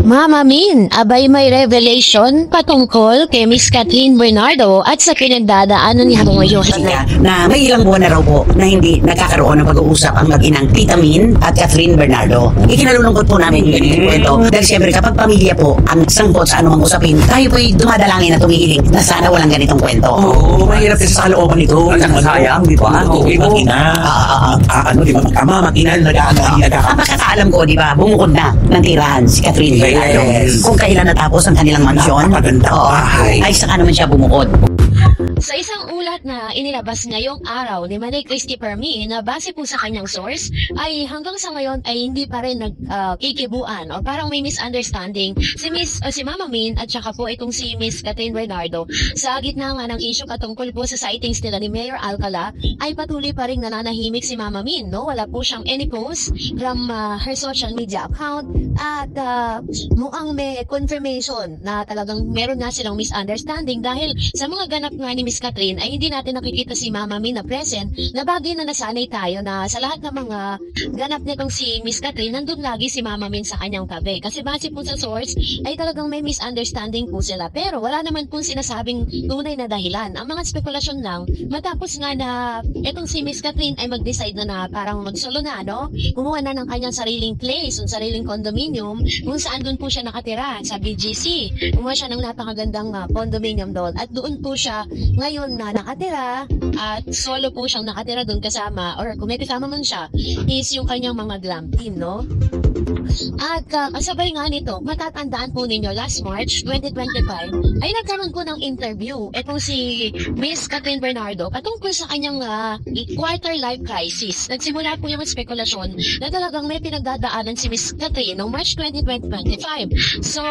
Mama Min, abay may revelation patungkol kay Miss Kathleen Bernardo at sa pinagdadaanan niya ngayon. Na may ilang buwan na raw po na hindi nagkakaroon ng pag-uusap ang mag-inang Tita Min at Kathleen Bernardo. Ikinalulungkot po namin yung ganitong kwento dahil siyempre kapag pamilya po ang sangkot sa anumang usapin, tayo po'y dumadalangin at tumihiling na sana walang ganitong kwento. Oo, mahirap kasi sa kalooban nito. Sayang, di ba? Okay, mag-ina. Di ba? Mag-ama, mag-ina, Ang pagkakaalam ko, di ba, bumukod na ng tirahan si Kathleen Bernardo. Yes. Kung kailan natapos ang kanilang mansyon, Napakagandang bahay. ay saka naman siya bumukod. Sa isang ulat na inilabas ngayong araw ni Manny Christy Permi na base po sa kanyang source, ay hanggang sa ngayon ay hindi pa rin nagkikibuan o parang may misunderstanding si Mama Min at saka po itong si Miss Kathleen Bernardo. Sa gitna nga ng issue katungkol po sa sightings nila ni Mayor Alcala, ay patuloy pa rin nananahimik si Mama Min. No? Wala po siyang any post from her social media account at mukhang may confirmation na talagang meron nga silang misunderstanding dahil sa mga ganap nga ni Miss Kathleen ay hindi natin nakikita si Mama Min na present, na bagay na nasanay tayo na sa lahat ng mga ganap nitong si Miss Kathleen, nandun lagi si Mama Min sa kanyang tabi. Kasi base po sa source ay talagang may misunderstanding po sila, pero wala naman po sinasabing tunay na dahilan. Ang mga spekulasyon lang, matapos nga na itong si Miss Kathleen ay mag-decide na parang magsolo na, no? Kumuha na ng kanyang sariling place, yung sariling condominium, kung saan doon po siya nakatira sa BGC. Kumuha siya ng napakagandang condominium doon at doon po siya ngayon na nakatira at solo po siyang nakatira doon kasama, or kung may kasama man siya, is yung kanyang mga glam team, no? At kasabay nga nito, matatandaan po ninyo, last March 2025, ay nagkaroon po ng interview itong si Miss Kathleen Bernardo patungkol sa kanyang quarter life crisis. Nagsimula po yung spekulasyon na talagang may pinagdadaanan si Miss Kathleen noong March 2025. So,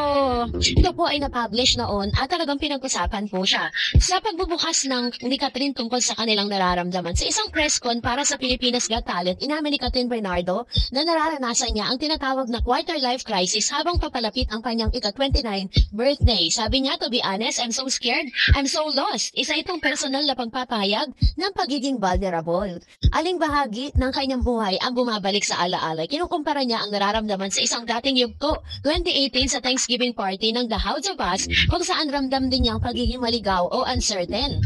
ito po ay na-publish noon at talagang pinag-usapan po siya. Sa pagbubukas ni Kathleen tungkol sa kanilang nararamdaman, sa isang press con para sa Pilipinas Got Talent, inamin ni Kathleen Bernardo na nararanasan niya ang tinatawag na quarter life crisis habang papalapit ang kanyang ika-29 birthday. Sabi niya, to be honest, I'm so scared, I'm so lost. Isa itong personal na pagpapahayag ng pagiging vulnerable. Aling bahagi ng kanyang buhay ang bumabalik sa alaala. Kinukumpara niya ang nararamdaman sa isang dating yugto, 2018 sa Thanksgiving party ng The House of Us, kung saan ramdam din niya ang pagiging maligaw o uncertain.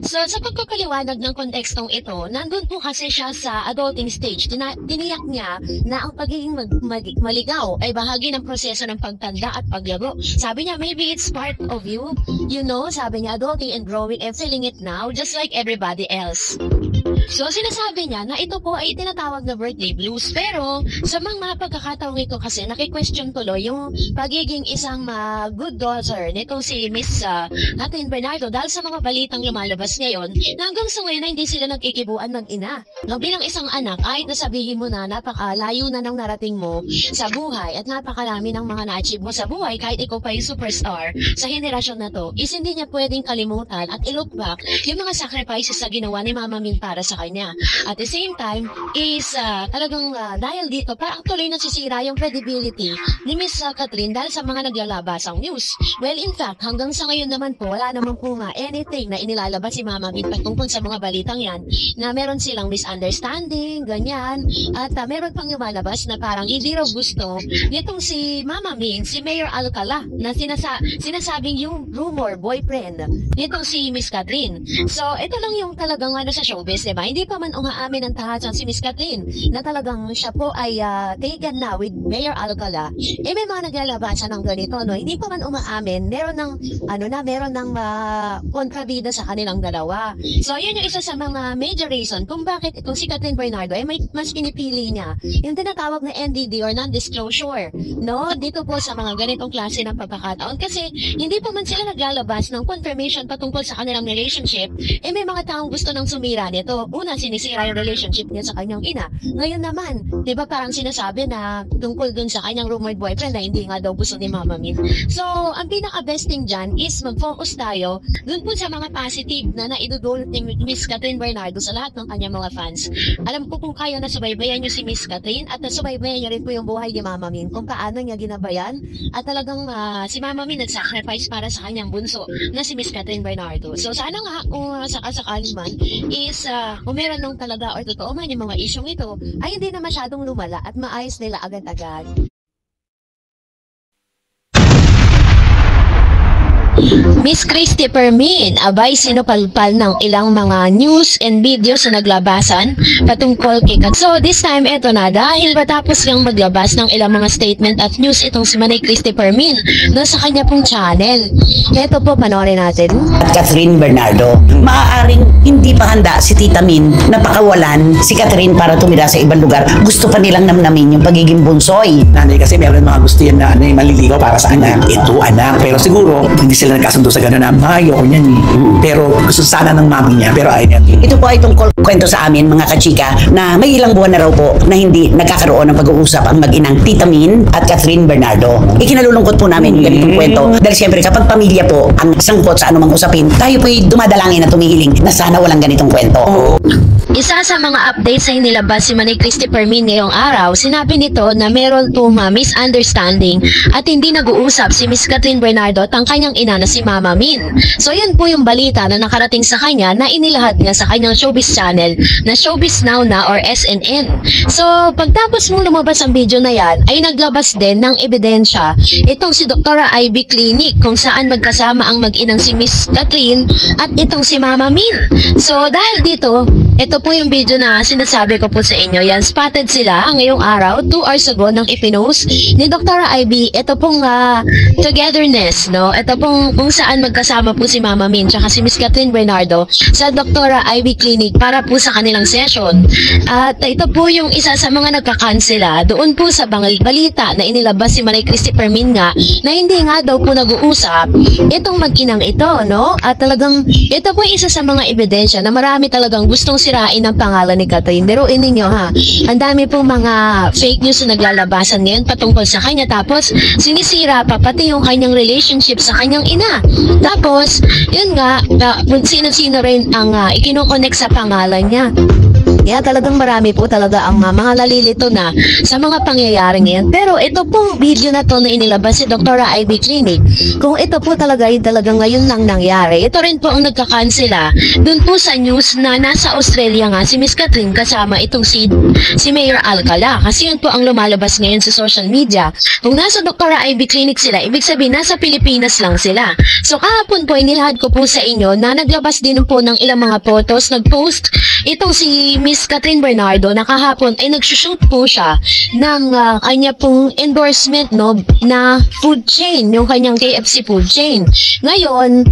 So, sa pagpapaliwanag ng kontekstong ito, nandun po kasi siya sa adulting stage. Tiniyak niya na ang pagiging maligaw ay bahagi ng proseso ng pagtanda at paglago. Sabi niya, maybe it's part of you. You know, sabi niya, adulting and growing and feeling it now, just like everybody else. So, sinasabi niya na ito po ay tinatawag na birthday blues. Pero, sa mga pagkakataong ito kasi, naki-question tuloy yung pagiging isang good daughter nito si Miss Kathleen Bernardo dahil sa mga balitang lumalabas ngayon na hanggang sa ngayon na hindi sila nagkikibuan mag-ina. No, bilang isang anak, kahit nasabihin mo na napakalayo na ng narating mo sa buhay at napakarami ng mga na-achieve mo sa buhay kahit ikaw pa yung superstar sa henerasyon na to, is hindi niya pwedeng kalimutan at i-look back yung mga sacrifices na ginawa ni Mama Min para sa kanya. At the same time, is talagang dahil dito, parang tuloy nasisira yung credibility ni Miss Kathleen dahil sa mga naglalabasang news. Well, in fact, hanggang sa ngayon naman po, wala naman po anything na inilalabas si Mama Min patungkol sa mga balitang yan na meron silang misunderstanding, ganyan, at meron pang lumalabas na parang hindi raw gusto nitong si Mama Min, si Mayor Alcala, na sinasabing yung rumor boyfriend nitong si Miss Kathleen. So, ito lang yung talagang sa showbiz, diba? Hindi pa man umaamin ng tahasan si Miss Kathleen na talagang siya po ay taken na with Mayor Alcala. May mga naglalabasan ng ganito, no? Hindi pa man umaamin, meron ng kontrabida sa kanilang dalawa. So, yun yung isa sa mga major reason kung bakit itong si Kathleen Bernardo ay mas pinipili niya yung tinatawag na NDD or non-disclosure, no? Dito po sa mga ganitong klase ng pagkakataon kasi hindi pa man sila naglalabas ng confirmation patungkol sa kanilang relationship, may mga taong gusto nang sumira nito. Una, sinisira yung relationship niya sa kanyang ina. Ngayon naman, di ba parang sinasabi na tungkol dun sa kanyang rumored boyfriend na hindi nga daw gusto ni Mama Min. So, ang pinaka-best thing dyan is mag-focus tayo dun po sa mga positive na naidudulot ni Miss Kathleen Bernardo sa lahat ng kanyang mga fans. Alam ko kung kayo nasubaybayan nyo si Miss Kathleen at nasubaybayan nyo rin po yung buhay ni Mama Min, kung paano niya ginabayan at talagang si Mama Min nag-sacrifice para sa kanyang bunso na si Miss Kathleen Bernardo. So, sana nga kung sakasakali man is kung meron nung talaga or totoo man yung mga isyong ito ay hindi na masyadong lumala at maayos nila agad-agad. Miss Christy Permin, abay sinupalpal ng ilang mga news and videos na naglabasan patungkol kay Kat. So this time, eto na, dahil matapos lang maglabas ng ilang mga statement at news itong si Manay Christy Permin na sa kanya pong channel. Eto po, panoorin natin. At Catherine Bernardo, maaaring hindi pa handa si Tita Min na pakawalan si Catherine para tumira sa ibang lugar. Gusto pa nilang namnamin yung pagiging bunsoy. Nanay kasi meron mga gusto yan na maliligaw para sa anak. Ito anak. Pero siguro, hindi sila nagkasundo sa gano'n na ayoko niyan eh. Pero gusto sana ng mami niya. Pero ayaw niya. Ito po ay tungkol kwento sa amin mga kachika na may ilang buwan na raw po na hindi nagkakaroon ng pag-uusap ang mag-inang Tita Min at Catherine Bernardo. Ikinalulungkot po namin yung ganitong kwento dahil siyempre kapag pamilya po ang sangkot sa anumang usapin, tayo po ay dumadalangin at tumihiling na sana walang ganitong kwento. Isa sa mga updates na inilabas si Manay Christy Permin ngayong araw, sinabi nito na meron pong misunderstanding at hindi nag-uusap si Miss Catherine Bernardo at ang kanyang ina na si Mama Min. So yun po yung balita na nakarating sa kanya na inilahad niya sa kanyang showbiz channel na Showbiz Now na or SNN. So pagtapos mong lumabas ang video na yan, ay naglabas din ng ebidensya itong si Dr. Ivy Clinic kung saan magkasama ang mag-inang si Miss Catherine at itong si Mama Min. So dahil dito, ito po yung video na sinasabi ko po sa inyo. Yan, spotted sila ngayong araw, 2 hours ago nang ipinost ni Dr. Ivy. Ito pong togetherness, no? Ito pong kung saan magkasama po si Mama Min tsaka si Miss Catherine Bernardo sa Dr. Ivy Clinic para po sa kanilang session. At ito po yung isa sa mga nagkakansela doon po sa balita na inilabas si Manay Christy Permin nga na hindi nga daw po nag-uusap itong mag-inang ito, no? At talagang ito po isa sa mga ebidensya na marami talagang gustong sirain ang pangalan ni Catherine. Biruin ninyo ha, ang dami pong mga fake news na naglalabasan ngayon patungkol sa kanya, tapos sinisira pa pati yung kanyang relationship sa kanyang ina. Tapos, yun nga, sino-sino rin ang ikinokonek sa pangalan niya. Kaya talagang marami po talaga ang mga nalilito na sa mga pangyayari ngayon. Pero ito pong video na to na inilabas si Dr. Ivy Clinic, kung ito po talaga yung talagang ngayon lang nangyari, ito rin po ang nagkakansela dun po sa news na nasa Australia nga si Miss Catherine kasama itong si Mayor Alcala. Kasi yun po ang lumalabas ngayon sa social media. Kung nasa Dr. Ivy Clinic sila, ibig sabihin nasa Pilipinas lang sila. So kahapon po inilahad ko po sa inyo na naglabas din po ng ilang mga photos, nag-post itong si Miss Catherine Bernardo na kahapon ay nagsushoot po siya ng kanya pong endorsement, no, na food chain, yung kanyang KFC food chain. Ngayon,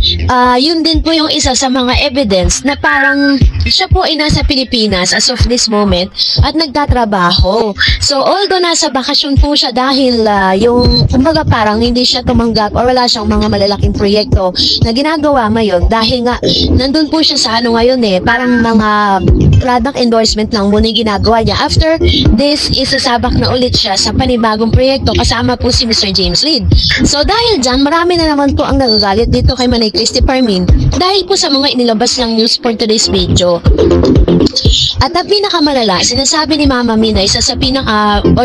yun din po yung isa sa mga evidence na parang siya po ay nasa Pilipinas as of this moment at nagtatrabaho. So although nasa bakasyon po siya dahil yung kumbaga parang hindi siya tumanggap or wala siyang mga malalaking proyekto na ginagawa ngayon dahil nga nandun po siya sa ano ngayon parang mga product endorsement lang muna yung ginagawa niya. After this, isasabak na ulit siya sa panibagong proyekto kasama po si Mr. James Reid. So dahil dyan, marami na naman po ang nagagalit dito kay Manay Christy Permin dahil po sa mga inilabas ng news for today's video. At ang pinakamalala, sinasabi ni Mama Min na isa sa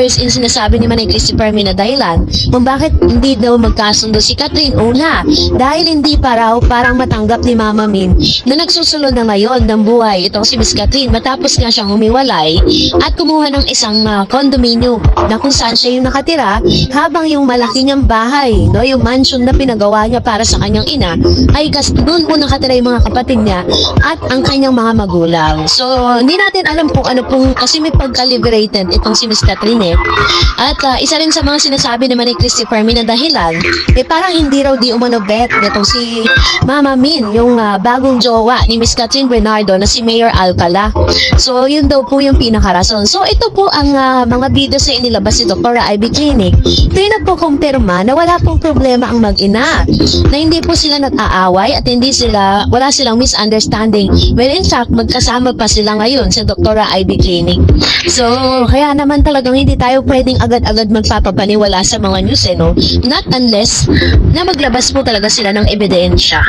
sinasabi ni Manay Christy Permin na dahilan kung bakit hindi daw magkasundo si Catherine. Una, dahil hindi pa raw parang matanggap ni Mama Min na nagsusunod na ngayon ng buhay itong si Miss Catherine matapos nga siyang humiwalay at kumuha ng isang condominium na kung saan siya yung nakatira habang yung malaki niyang bahay, no, yung mansion na pinagawa niya para sa kanyang ina ay doon po nakatira yung mga kapatid niya at ang kanyang mga magulang. So, hindi natin alam kung ano pong, kasi may pagka-liberated itong si Miss Catherine At isa rin sa mga sinasabi naman ni Christy Permin na dahilan, parang hindi raw di umano bet nitong si Mama Min, yung bagong jowa ni Miss Catherine Bernardo na si Mayor Alcala. So, yun daw po yung pinakarason. So, ito po ang mga videos na inilabas si Dr. Ivy Clinic. Ito yung nagpo-confirma na wala pong problema ang mag-ina. Na hindi po sila nag-aaway at wala silang misunderstanding. Well, in fact, magkasama pa sila ngayon sa Dr. Ivy Clinic. So, kaya naman talagang hindi tayo pwedeng agad-agad magpapapaniwala sa mga news, no? Not unless na maglabas po talaga sila ng ebidensya.